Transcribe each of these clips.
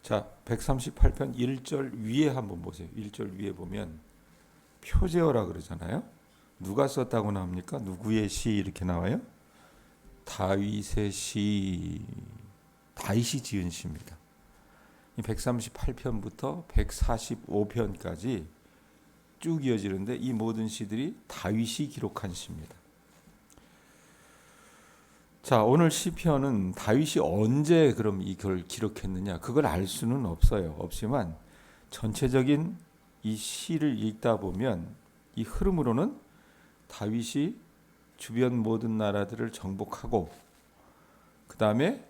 자, 138편 1절 위에 한번 보세요. 1절 위에 보면 표제어라 그러잖아요. 누가 썼다고 나옵니까? 누구의 시 이렇게 나와요? 다윗의 시, 다윗이 지은 시입니다. 138편부터 145편까지 쭉 이어지는데 이 모든 시들이 다윗이 기록한 시입니다. 자, 오늘 시편은 다윗이 언제 그럼 이걸 기록했느냐? 그걸 알 수는 없어요. 없지만 전체적인 이 시를 읽다 보면 이 흐름으로는 다윗이 주변 모든 나라들을 정복하고 그 다음에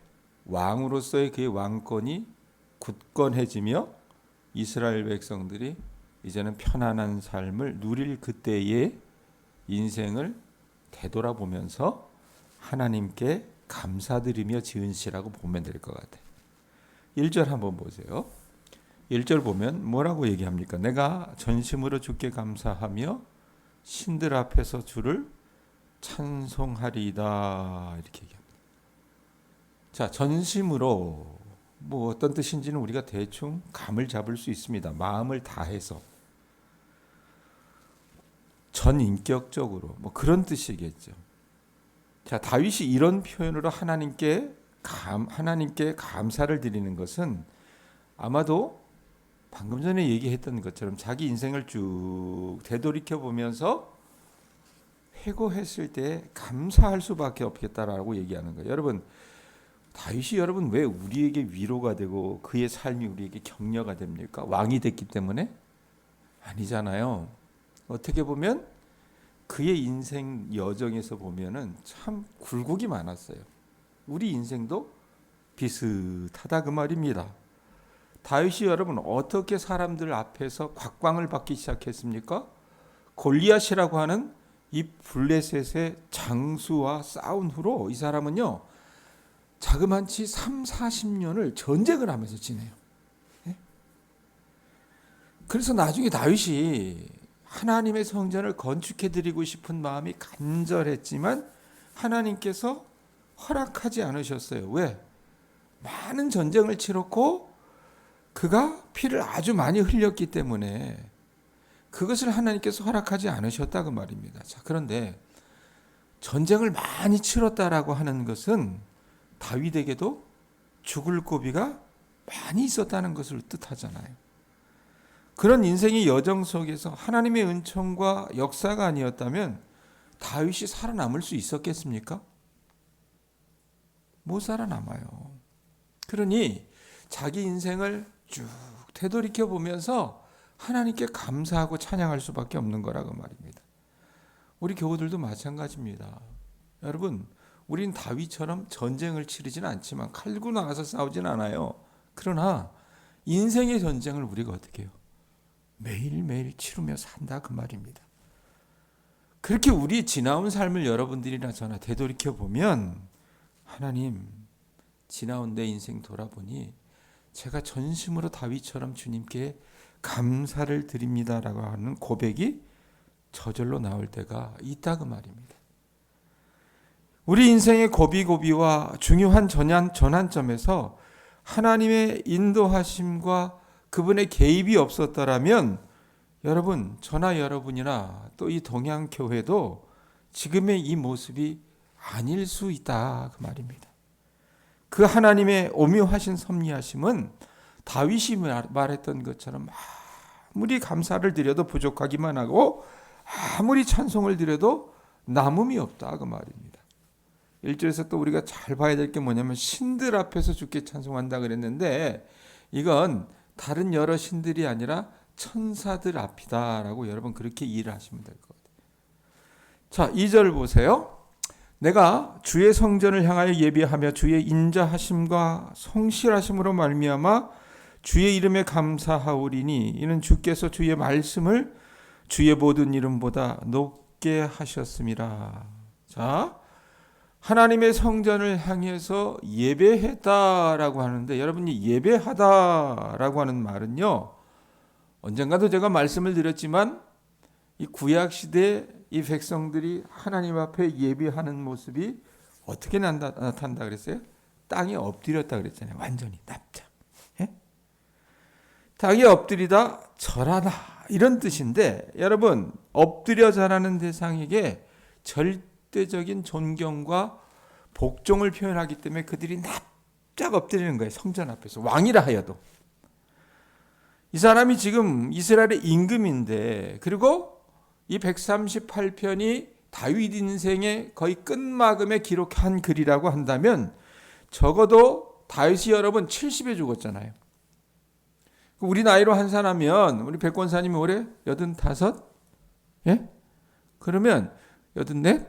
왕으로서의 그의 왕권이 굳건해지며 이스라엘 백성들이 이제는 편안한 삶을 누릴 그때의 인생을 되돌아보면서 하나님께 감사드리며 지은 시라고 보면 될 것 같아요. 1절 한번 보세요. 1절 보면 뭐라고 얘기합니까? 내가 전심으로 주께 감사하며 신들 앞에서 주를 찬송하리이다 이렇게 얘기합니다. 자, 전심으로 뭐 어떤 뜻인지는 우리가 대충 감을 잡을 수 있습니다. 마음을 다해서 전인격적으로 뭐 그런 뜻이겠죠. 자, 다윗이 이런 표현으로 하나님께 감사를 드리는 것은 아마도 방금 전에 얘기했던 것처럼 자기 인생을 쭉 되돌이켜 보면서 회고했을 때 감사할 수밖에 없겠다라고 얘기하는 거예요. 여러분, 다윗이 여러분 왜 우리에게 위로가 되고 그의 삶이 우리에게 격려가 됩니까? 왕이 됐기 때문에? 아니잖아요. 어떻게 보면 그의 인생 여정에서 보면은 참 굴곡이 많았어요. 우리 인생도 비슷하다 그 말입니다. 다윗이 여러분 어떻게 사람들 앞에서 곽광을 받기 시작했습니까? 골리앗이라고 하는 이 블레셋의 장수와 싸운 후로 이 사람은요 자그만치 30-40년을 전쟁을 하면서 지내요. 그래서 나중에 다윗이 하나님의 성전을 건축해드리고 싶은 마음이 간절했지만 하나님께서 허락하지 않으셨어요. 왜? 많은 전쟁을 치렀고 그가 피를 아주 많이 흘렸기 때문에 그것을 하나님께서 허락하지 않으셨다 그 말입니다. 자, 그런데 전쟁을 많이 치렀다라고 하는 것은 다윗에게도 죽을 고비가 많이 있었다는 것을 뜻하잖아요. 그런 인생의 여정 속에서 하나님의 은총과 역사가 아니었다면 다윗이 살아남을 수 있었겠습니까? 못 살아남아요. 그러니 자기 인생을 쭉 되돌이켜 보면서 하나님께 감사하고 찬양할 수밖에 없는 거라고 말입니다. 우리 교우들도 마찬가지입니다. 여러분, 우린 다윗처럼 전쟁을 치르지는 않지만 칼 들고 나가서 싸우진 않아요. 그러나 인생의 전쟁을 우리가 어떻게 해요? 매일매일 치르며 산다 그 말입니다. 그렇게 우리 지나온 삶을 여러분들이나 저나 되돌이켜 보면 하나님, 지나온 내 인생 돌아보니 제가 전심으로 다윗처럼 주님께 감사를 드립니다라고 하는 고백이 저절로 나올 때가 있다 그 말입니다. 우리 인생의 고비고비와 중요한 전환점에서 하나님의 인도하심과 그분의 개입이 없었더라면 여러분, 저나 여러분이나 또 이 동양교회도 지금의 이 모습이 아닐 수 있다 그 말입니다. 그 하나님의 오묘하신 섭리하심은 다윗이 말했던 것처럼 아무리 감사를 드려도 부족하기만 하고 아무리 찬송을 드려도 남음이 없다 그 말입니다. 1절에서 또 우리가 잘 봐야 될 게 뭐냐면 신들 앞에서 주께 찬송한다 그랬는데 이건 다른 여러 신들이 아니라 천사들 앞이다라고 여러분 그렇게 이해를 하시면 될 것 같아요. 자, 2절 보세요. 내가 주의 성전을 향하여 예비하며 주의 인자하심과 성실하심으로 말미암아 주의 이름에 감사하오리니 이는 주께서 주의 말씀을 주의 모든 이름보다 높게 하셨음이라. 자, 하나님의 성전을 향해서 예배했다라고 하는데 여러분이 예배하다라고 하는 말은요 언젠가도 제가 말씀을 드렸지만 이 구약시대 이 백성들이 하나님 앞에 예배하는 모습이 어떻게 나타난다 그랬어요? 땅에 엎드렸다 그랬잖아요. 완전히 납작. 예? 당에 엎드리다 절하다 이런 뜻인데, 여러분 엎드려 절하는 대상에게 절대적인 존경과 복종을 표현하기 때문에 그들이 납작 엎드리는 거예요. 성전 앞에서. 왕이라 하여도. 이 사람이 지금 이스라엘의 임금인데, 그리고 이 138편이 다윗 인생의 거의 끝마금에 기록한 글이라고 한다면 적어도 다윗이 여러분 70에 죽었잖아요. 우리 나이로 환산하면 우리 백권사님이 올해 85? 예? 그러면 84?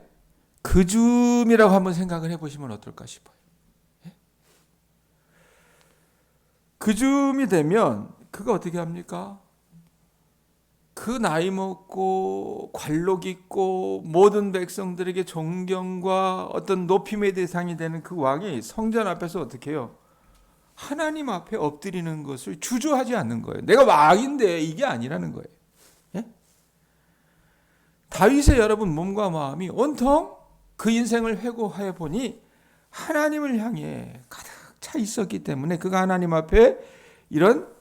그 즈음이라고 한번 생각을 해보시면 어떨까 싶어요. 예? 그 즈음이 되면 그가 어떻게 합니까? 그 나이 먹고 관록 있고 모든 백성들에게 존경과 어떤 높임의 대상이 되는 그 왕이 성전 앞에서 어떻게 해요? 하나님 앞에 엎드리는 것을 주저하지 않는 거예요. 내가 왕인데 이게 아니라는 거예요. 예? 다윗의 여러분 몸과 마음이 온통 그 인생을 회고해 보니 하나님을 향해 가득 차 있었기 때문에 그가 하나님 앞에 이런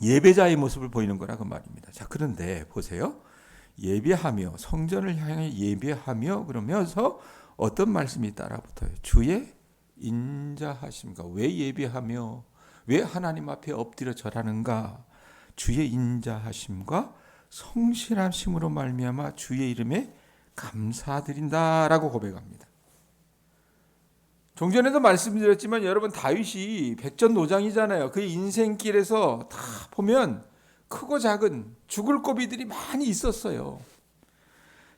예배자의 모습을 보이는 거라 그 말입니다. 자, 그런데 보세요. 예배하며, 성전을 향해 예배하며 그러면서 어떤 말씀이 따라붙어요? 주의 인자하심과. 왜 예배하며 왜 하나님 앞에 엎드려 절하는가? 주의 인자하심과 성실하심으로 말미암아 주의 이름에 감사드린다라고 고백합니다. 종전에도 말씀드렸지만 여러분 다윗이 백전노장이잖아요. 그의 인생길에서 다 보면 크고 작은 죽을 고비들이 많이 있었어요.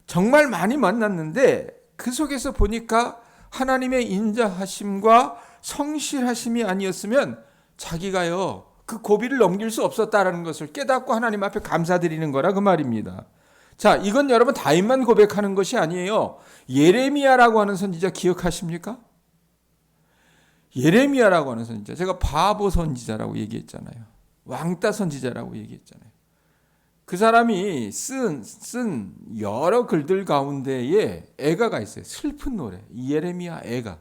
정말 많이 만났는데 그 속에서 보니까 하나님의 인자하심과 성실하심이 아니었으면 자기가요 그 고비를 넘길 수 없었다라는 것을 깨닫고 하나님 앞에 감사드리는 거라 그 말입니다. 자, 이건 여러분 다윗만 고백하는 것이 아니에요. 예레미야라고 하는 선지자 기억하십니까? 예레미야라고 하는 선지자, 제가 바보 선지자라고 얘기했잖아요. 왕따 선지자라고 얘기했잖아요. 그 사람이 쓴 여러 글들 가운데에 애가가 있어요. 슬픈 노래. 예레미야 애가.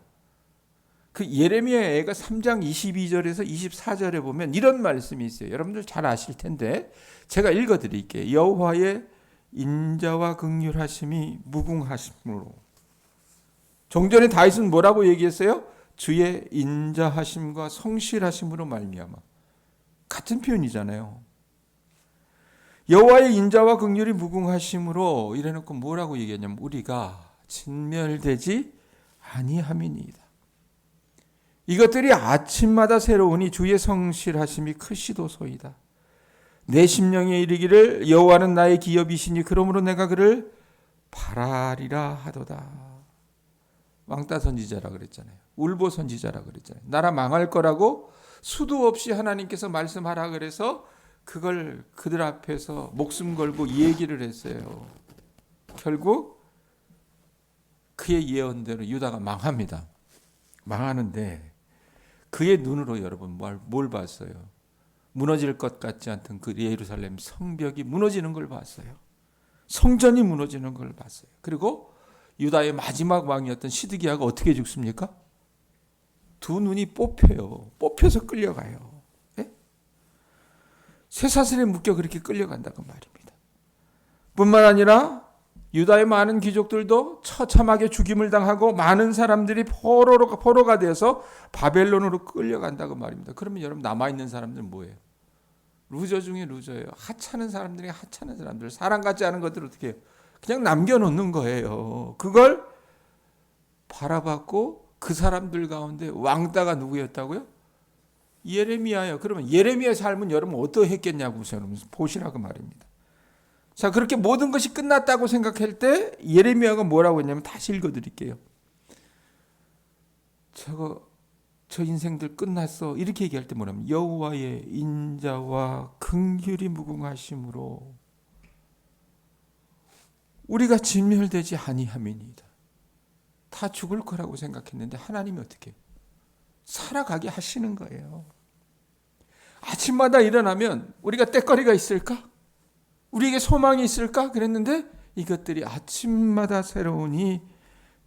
그 예레미야 애가 3장 22절에서 24절에 보면 이런 말씀이 있어요. 여러분들 잘 아실 텐데 제가 읽어드릴게요. 여호와의 인자와 긍휼하심이 무궁하심으로. 종전에 다윗은 뭐라고 얘기했어요? 주의 인자하심과 성실하심으로 말미암아. 같은 표현이잖아요. 여호와의 인자와 긍휼이 무궁하심으로 이래놓고 뭐라고 얘기했냐면 우리가 진멸되지 아니함이니이다. 이것들이 아침마다 새로우니 주의 성실하심이 크시도소이다. 내 심령에 이르기를 여호와는 나의 기업이시니 그러므로 내가 그를 바라리라 하도다. 왕따 선지자라 그랬잖아요. 울보 선지자라 그랬잖아요. 나라 망할 거라고 수도 없이 하나님께서 말씀하라 그래서 그걸 그들 앞에서 목숨 걸고 얘기를 했어요. 결국 그의 예언대로 유다가 망합니다. 망하는데 그의 눈으로 여러분 뭘 봤어요? 무너질 것 같지 않던 그 예루살렘 성벽이 무너지는 걸 봤어요. 성전이 무너지는 걸 봤어요. 그리고 유다의 마지막 왕이었던 시드기야가 어떻게 죽습니까? 두 눈이 뽑혀요. 뽑혀서 끌려가요. 네? 쇠사슬에 묶여 그렇게 끌려간다고 말입니다. 뿐만 아니라 유다의 많은 귀족들도 처참하게 죽임을 당하고 많은 사람들이 포로가 돼서 바벨론으로 끌려간다고 말입니다. 그러면 여러분 남아있는 사람들은 뭐예요? 루저 중에 루저예요. 하찮은 사람들이 하찮은 사람들, 사람 같지 않은 것들을 어떻게 해요? 그냥 남겨놓는 거예요. 그걸 바라봤고 그 사람들 가운데 왕따가 누구였다고요? 예레미야예요. 그러면 예레미야의 삶은 여러분 어떠했겠냐고 여러분 보시라고 말입니다. 자, 그렇게 모든 것이 끝났다고 생각할 때 예레미야가 뭐라고 했냐면 다시 읽어드릴게요. 저 인생들 끝났어 이렇게 얘기할 때 뭐냐면 여호와의 인자와 긍휼이 무궁하심으로 우리가 진멸되지 아니함이니이다. 다 죽을 거라고 생각했는데 하나님이 어떻게 살아가게 하시는 거예요. 아침마다 일어나면 우리가 떼거리가 있을까? 우리에게 소망이 있을까? 그랬는데 이것들이 아침마다 새로우니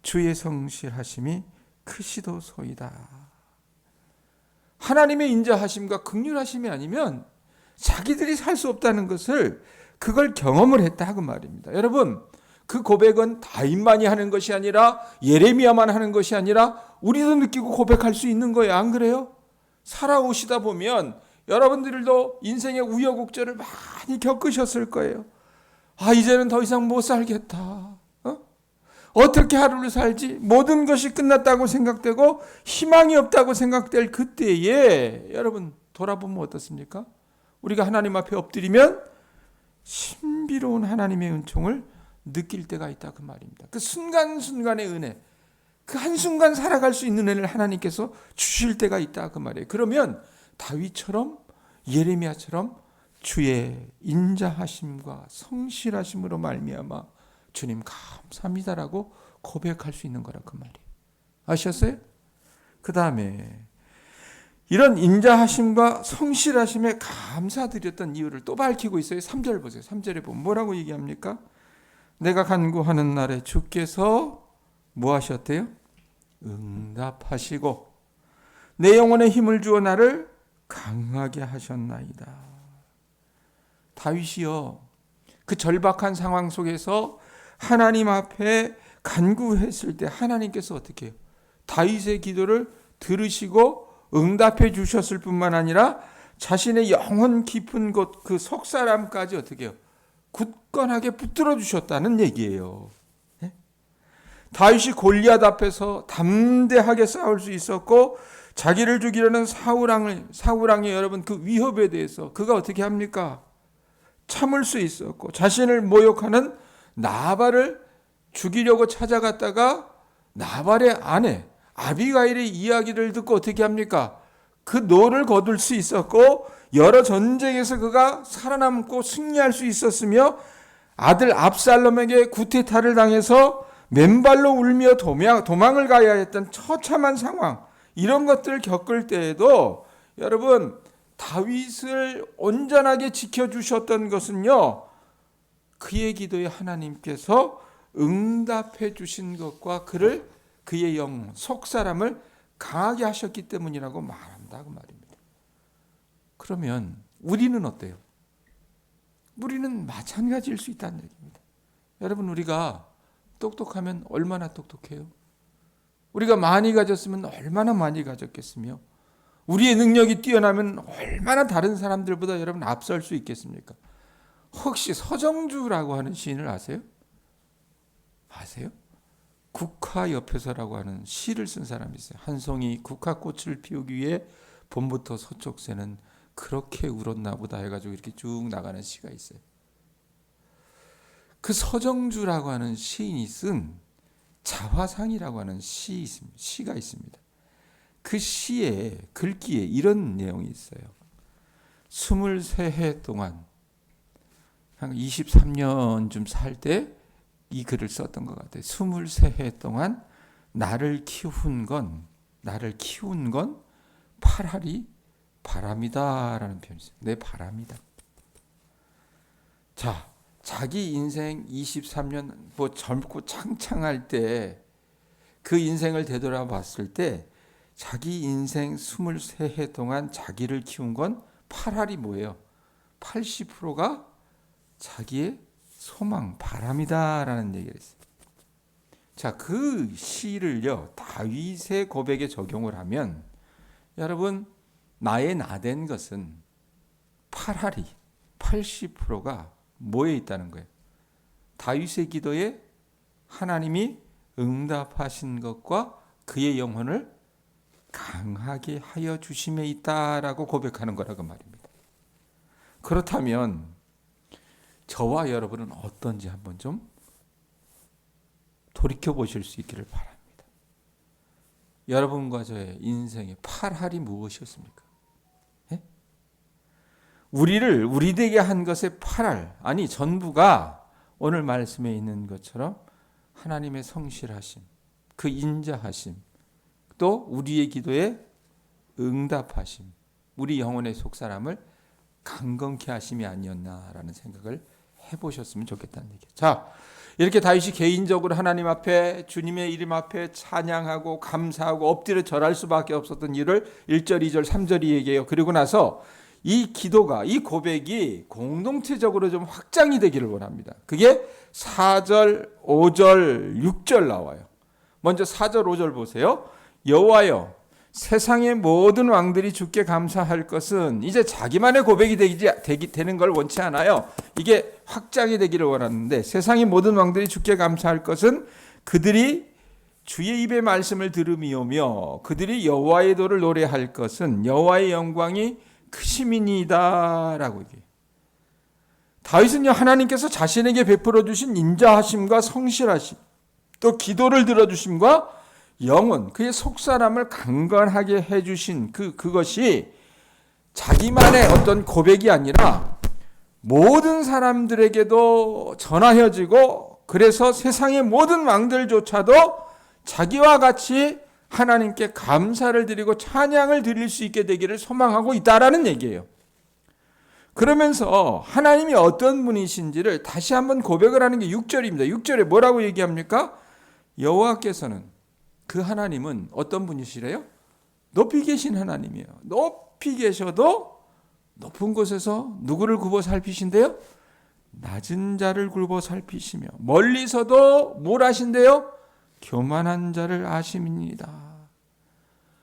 주의 성실하심이 크시도소이다. 하나님의 인자하심과 긍휼하심이 아니면 자기들이 살 수 없다는 것을 그걸 경험을 했다 그 말입니다. 여러분, 그 고백은 다윗만이 하는 것이 아니라 예레미야만 하는 것이 아니라 우리도 느끼고 고백할 수 있는 거예요. 안 그래요? 살아오시다 보면 여러분들도 인생의 우여곡절을 많이 겪으셨을 거예요. 이제는 더 이상 못 살겠다. 어떻게 하루를 살지? 모든 것이 끝났다고 생각되고 희망이 없다고 생각될 그때에 여러분 돌아보면 어떻습니까? 우리가 하나님 앞에 엎드리면 신비로운 하나님의 은총을 느낄 때가 있다 그 말입니다. 그 순간순간의 은혜, 그 한순간 살아갈 수 있는 은혜를 하나님께서 주실 때가 있다 그 말이에요. 그러면 다윗처럼 예레미야처럼 주의 인자하심과 성실하심으로 말미암아 주님 감사합니다라고 고백할 수 있는 거라 그 말이에요. 아셨어요? 그 다음에 이런 인자하심과 성실하심에 감사드렸던 이유를 또 밝히고 있어요. 3절 보세요. 3절에 보면 뭐라고 얘기합니까? 내가 간구하는 날에 주께서 뭐 하셨대요? 응답하시고 내 영혼에 힘을 주어 나를 강하게 하셨나이다. 다윗이요, 그 절박한 상황 속에서 하나님 앞에 간구했을 때 하나님께서 어떻게 해요? 다윗의 기도를 들으시고 응답해 주셨을 뿐만 아니라 자신의 영혼 깊은 곳 그 속사람까지 어떻게 해요? 굳건하게 붙들어 주셨다는 얘기예요. 네? 다윗이 골리앗 앞에서 담대하게 싸울 수 있었고 자기를 죽이려는 사울왕의 여러분 그 위협에 대해서 그가 어떻게 합니까? 참을 수 있었고 자신을 모욕하는 나발을 죽이려고 찾아갔다가 나발의 아내 아비가일의 이야기를 듣고 어떻게 합니까? 그 노를 거둘 수 있었고 여러 전쟁에서 그가 살아남고 승리할 수 있었으며 아들 압살롬에게 구테타를 당해서 맨발로 울며 도망을 가야 했던 처참한 상황, 이런 것들을 겪을 때에도 여러분 다윗을 온전하게 지켜주셨던 것은요, 그의 기도에 하나님께서 응답해 주신 것과 그의 영혼, 속사람을 강하게 하셨기 때문이라고 말한다고 말입니다. 그러면 우리는 어때요? 우리는 마찬가지일 수 있다는 얘기입니다. 여러분, 우리가 똑똑하면 얼마나 똑똑해요? 우리가 많이 가졌으면 얼마나 많이 가졌겠으며 우리의 능력이 뛰어나면 얼마나 다른 사람들보다 여러분 앞설 수 있겠습니까? 혹시 서정주라고 하는 시인을 아세요? 아세요? 국화옆에서라고 하는 시를 쓴 사람이 있어요. 한 송이 국화꽃을 피우기 위해 봄부터 서쪽 새는 그렇게 울었나 보다 해가지고 이렇게 쭉 나가는 시가 있어요. 그 서정주라고 하는 시인이 쓴 자화상이라고 하는 시가 있습니다. 그 시의 글귀에 이런 내용이 있어요. 23해 동안 한 23년쯤 살 때 이 글을 썼던 것 같아요. 23해 동안 나를 키운 건 팔하리 바람이다라는 표현이 있어요. 내 바람이다. 자, 자기 인생 23년 젊고 창창할 때 그 인생을 되돌아봤을 때 자기 인생 23해 동안 자기를 키운 건 팔하리 뭐예요? 80%가 자기의 소망, 바람이다라는 얘기를 했어요. 자, 그 시를요, 다윗의 고백에 적용을 하면 여러분, 나의 나된 것은 팔하리 80%가 뭐에 있다는 거예요? 다윗의 기도에 하나님이 응답하신 것과 그의 영혼을 강하게 하여 주심에 있다라고 고백하는 거라고 말입니다. 그렇다면 저와 여러분은 어떤지 한번 좀 돌이켜보실 수 있기를 바랍니다. 여러분과 저의 인생의 팔할이 무엇이었습니까? 예? 우리에게 한 것의 팔할, 아니 전부가 오늘 말씀에 있는 것처럼 하나님의 성실하심, 그 인자하심, 또 우리의 기도에 응답하심, 우리 영혼의 속사람을 강건케 하심이 아니었나라는 생각을 해보셨으면 좋겠다는 얘기죠. 자, 이렇게 다윗이 개인적으로 하나님 앞에 주님의 이름 앞에 찬양하고 감사하고 엎드려 절할 수밖에 없었던 일을 1절, 2절, 3절이 얘기해요. 그리고 나서 이 기도가, 이 고백이 공동체적으로 좀 확장이 되기를 원합니다. 그게 4절, 5절, 6절 나와요. 먼저 4절, 5절 보세요. 여호와여, 세상의 모든 왕들이 주께 감사할 것은, 이제 자기만의 고백이 되는 걸 원치 않아요. 이게 확장이 되기를 원하는데, 세상의 모든 왕들이 주께 감사할 것은 그들이 주의 입의 말씀을 들음이오며 그들이 여호와의 도를 노래할 것은 여호와의 영광이 크심이니이다 라고 얘기해요. 다윗은요, 하나님께서 자신에게 베풀어 주신 인자하심과 성실하심, 또 기도를 들어주심과 영혼, 그의 속사람을 강건하게 해주신 그것이 자기만의 어떤 고백이 아니라 모든 사람들에게도 전하여지고, 그래서 세상의 모든 왕들조차도 자기와 같이 하나님께 감사를 드리고 찬양을 드릴 수 있게 되기를 소망하고 있다라는 얘기예요. 그러면서 하나님이 어떤 분이신지를 다시 한번 고백을 하는 게 6절입니다. 6절에 뭐라고 얘기합니까? 여호와께서는, 그 하나님은 어떤 분이시래요? 높이 계신 하나님이에요. 높이 계셔도 높은 곳에서 누구를 굽어 살피신대요? 낮은 자를 굽어 살피시며, 멀리서도 뭘 하신대요? 교만한 자를 아심이니이다.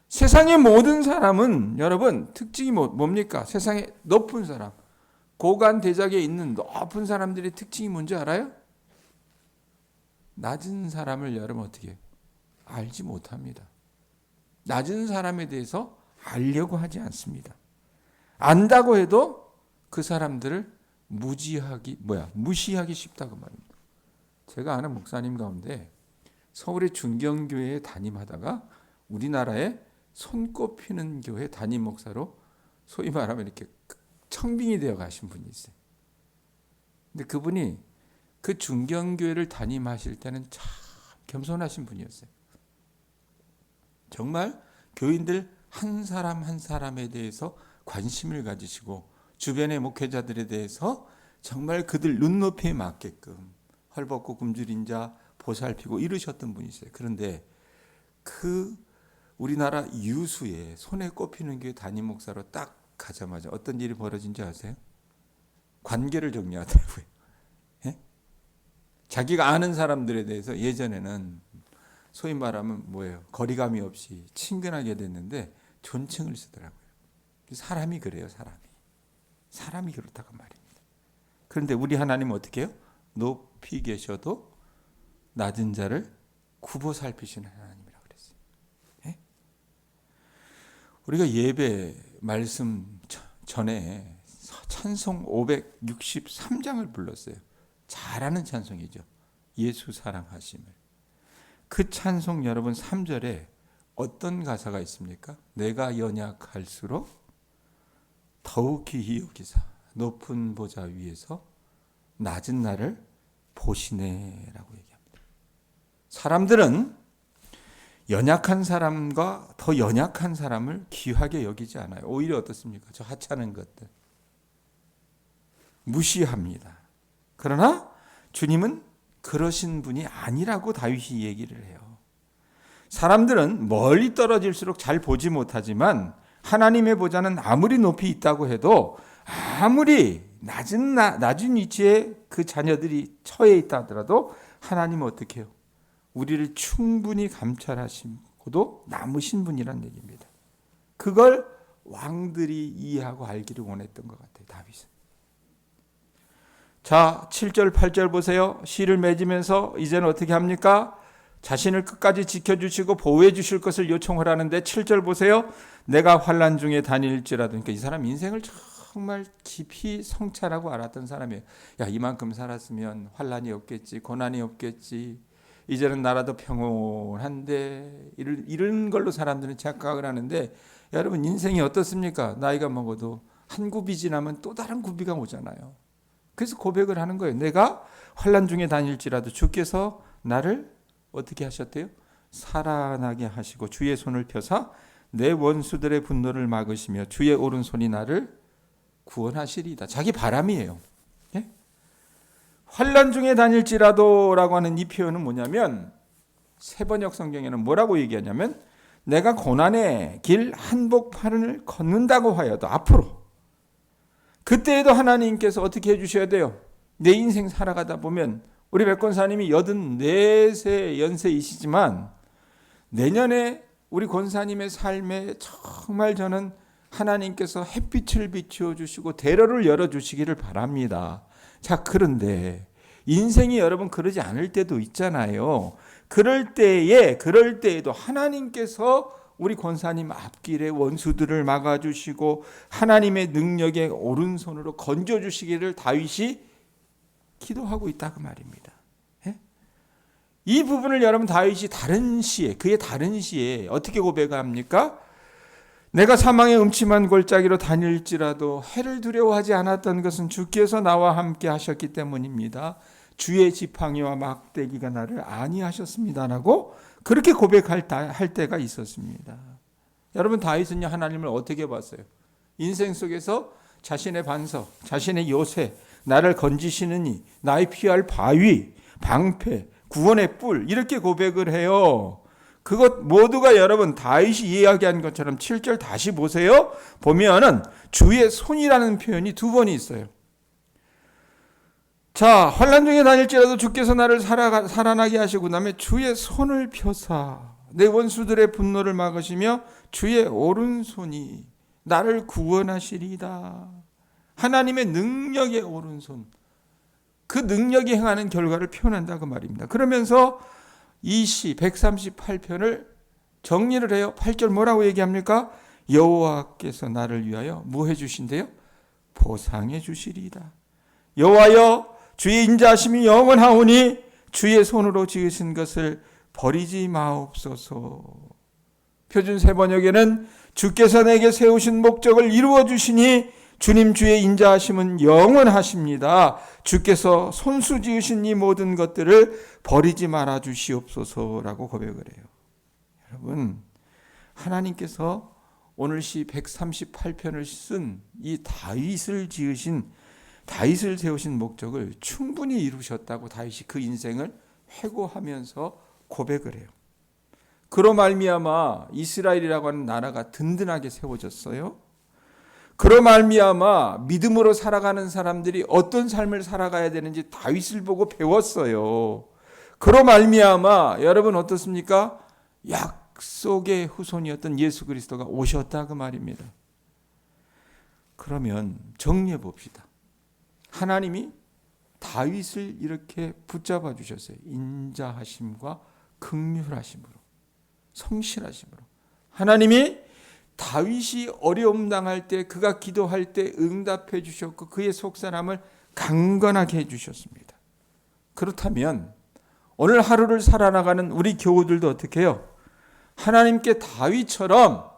세상의 모든 사람은, 여러분, 특징이 뭡니까? 세상에 높은 사람, 고관 대작에 있는 높은 사람들의 특징이 뭔지 알아요? 낮은 사람을 여러분 어떻게 해요? 알지 못합니다. 낮은 사람에 대해서 알려고 하지 않습니다. 안다고 해도 그 사람들을 무시하기 쉽다고 말입니다. 제가 아는 목사님 가운데 서울의 중경교회에 담임하다가 우리나라에 손꼽히는 교회 담임 목사로 소위 말하면 이렇게 청빙이 되어 가신 분이 있어요. 근데 그분이 그 중경교회를 담임하실 때는 참 겸손하신 분이었어요. 정말 교인들 한 사람 한 사람에 대해서 관심을 가지시고, 주변의 목회자들에 대해서 정말 그들 눈높이에 맞게끔 헐벗고 굶주린 자 보살피고 이르셨던 분이세요. 그런데 그 우리나라 유수의 손에 꼽히는 교회 담임 목사로 딱 가자마자 어떤 일이 벌어진지 아세요? 관계를 정리하더라고요. 예? 자기가 아는 사람들에 대해서 예전에는 소위 말하면 거리감이 없이 친근하게 됐는데 존칭을 쓰더라고요. 사람이 그래요, 사람이 그렇다고 말입니다. 그런데 우리 하나님은 어떻게 해요? 높이 계셔도 낮은 자를 굽어 살피시는 하나님이라고 그랬어요. 예? 우리가 예배 말씀 전에 찬송 563장을 불렀어요. 잘하는 찬송이죠. 예수 사랑하심을. 그 찬송 여러분 3절에 어떤 가사가 있습니까? 내가 연약할수록 더욱 기히 여기사 높은 보좌 위에서 낮은 나를 보시네라고 얘기합니다. 사람들은 연약한 사람과 더 연약한 사람을 귀하게 여기지 않아요. 오히려 어떻습니까? 저 하찮은 것들 무시합니다. 그러나 주님은 그러신 분이 아니라고 다윗이 얘기를 해요. 사람들은 멀리 떨어질수록 잘 보지 못하지만 하나님의 보좌는 아무리 높이 있다고 해도, 아무리 낮은 위치에 그 자녀들이 처해 있다 하더라도 하나님은 어떻게 해요? 우리를 충분히 감찰하시고도 남으신 분이란 얘기입니다. 그걸 왕들이 이해하고 알기를 원했던 것 같아요, 다윗은. 자, 7절, 8절 보세요. 시를 맺으면서 이제는 어떻게 합니까? 자신을 끝까지 지켜주시고 보호해 주실 것을 요청을 하는데 7절 보세요. 내가 환난 중에 다닐지라도. 그러니까 이 사람 인생을 정말 깊이 성찰하고 알았던 사람이에요. 야, 이만큼 살았으면 환난이 없겠지, 고난이 없겠지, 이제는 나라도 평온한데, 이런 걸로 사람들은 착각을 하는데, 여러분 인생이 어떻습니까? 나이가 먹어도 한 굽이 지나면 또 다른 굽이가 오잖아요. 그래서 고백을 하는 거예요. 내가 환난 중에 다닐지라도 주께서 나를 어떻게 하셨대요? 살아나게 하시고 주의 손을 펴사 내 원수들의 분노를 막으시며 주의 오른손이 나를 구원하시리이다. 자기 바람이에요. 예? 환난 중에 다닐지라도라고 하는 이 표현은 뭐냐면 세번역 성경에는 뭐라고 얘기하냐면 내가 고난의 길 한복판을 걷는다고 하여도 앞으로 그때에도 하나님께서 어떻게 해주셔야 돼요? 내 인생 살아가다 보면 우리 백권사님이 84세 연세이시지만 내년에 우리 권사님의 삶에 정말 저는 하나님께서 햇빛을 비추어 주시고 대로를 열어주시기를 바랍니다. 자, 그런데 인생이 여러분 그러지 않을 때도 있잖아요. 그럴 때에도 하나님께서 우리 권사님 앞길에 원수들을 막아주시고 하나님의 능력의 오른손으로 건져주시기를 다윗이 기도하고 있다 그 말입니다. 예? 이 부분을 여러분 다윗이 그의 다른 시에 어떻게 고백합니까? 내가 사망의 음침한 골짜기로 다닐지라도 해를 두려워하지 않았던 것은 주께서 나와 함께 하셨기 때문입니다. 주의 지팡이와 막대기가 나를 안위하셨습니다라고 그렇게 고백할 때가 있었습니다. 여러분 다윗은요 하나님을 어떻게 봤어요? 인생 속에서 자신의 반석, 자신의 요새, 나를 건지시느니 나의 피할 바위, 방패, 구원의 뿔 이렇게 고백을 해요. 그것 모두가 여러분 다윗이 이야기한 것처럼 7절 다시 보세요. 보면은 주의 손이라는 표현이 2번이 있어요. 자, 환난 중에 다닐지라도 주께서 나를 살아나게 하시고 나면 주의 손을 펴사 내 원수들의 분노를 막으시며 주의 오른손이 나를 구원하시리이다. 하나님의 능력의 오른손, 그 능력이 행하는 결과를 표현한다 그 말입니다. 그러면서 이 시 138편을 정리를 해요. 8절 뭐라고 얘기합니까? 여호와께서 나를 위하여 뭐 해주신대요? 보상해 주시리이다. 여호와여 주의 인자하심이 영원하오니 주의 손으로 지으신 것을 버리지 마옵소서. 표준 세번역에는 주께서 내게 세우신 목적을 이루어 주시니 주님 주의 인자하심은 영원하십니다. 주께서 손수 지으신 이 모든 것들을 버리지 말아 주시옵소서라고 고백을 해요. 여러분 하나님께서 오늘 시 138편을 쓴 이 다윗을 세우신 목적을 충분히 이루셨다고 다윗이 그 인생을 회고하면서 고백을 해요. 그로 말미암아 이스라엘이라고 하는 나라가 든든하게 세워졌어요. 그로 말미암아 믿음으로 살아가는 사람들이 어떤 삶을 살아가야 되는지 다윗을 보고 배웠어요. 그로 말미암아 여러분 어떻습니까? 약속의 후손이었던 예수 그리스도가 오셨다 그 말입니다. 그러면 정리해 봅시다. 하나님이 다윗을 이렇게 붙잡아 주셨어요. 인자하심과 긍휼하심으로, 성실하심으로. 하나님이 다윗이 어려움 당할 때, 그가 기도할 때 응답해 주셨고 그의 속사람을 강건하게 해 주셨습니다. 그렇다면 오늘 하루를 살아나가는 우리 교우들도 어떻게 해요? 하나님께 다윗처럼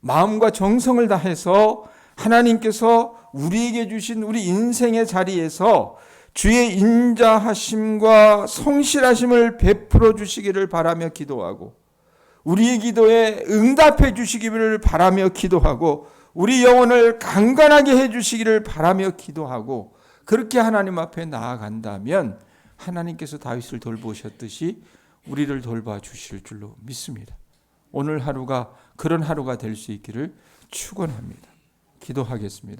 마음과 정성을 다해서 하나님께서 우리에게 주신 우리 인생의 자리에서 주의 인자하심과 성실하심을 베풀어 주시기를 바라며 기도하고 우리의 기도에 응답해 주시기를 바라며 기도하고 우리 영혼을 강건하게 해 주시기를 바라며 기도하고 그렇게 하나님 앞에 나아간다면 하나님께서 다윗을 돌보셨듯이 우리를 돌봐 주실 줄로 믿습니다. 오늘 하루가 그런 하루가 될 수 있기를 축원합니다. 기도하겠습니다.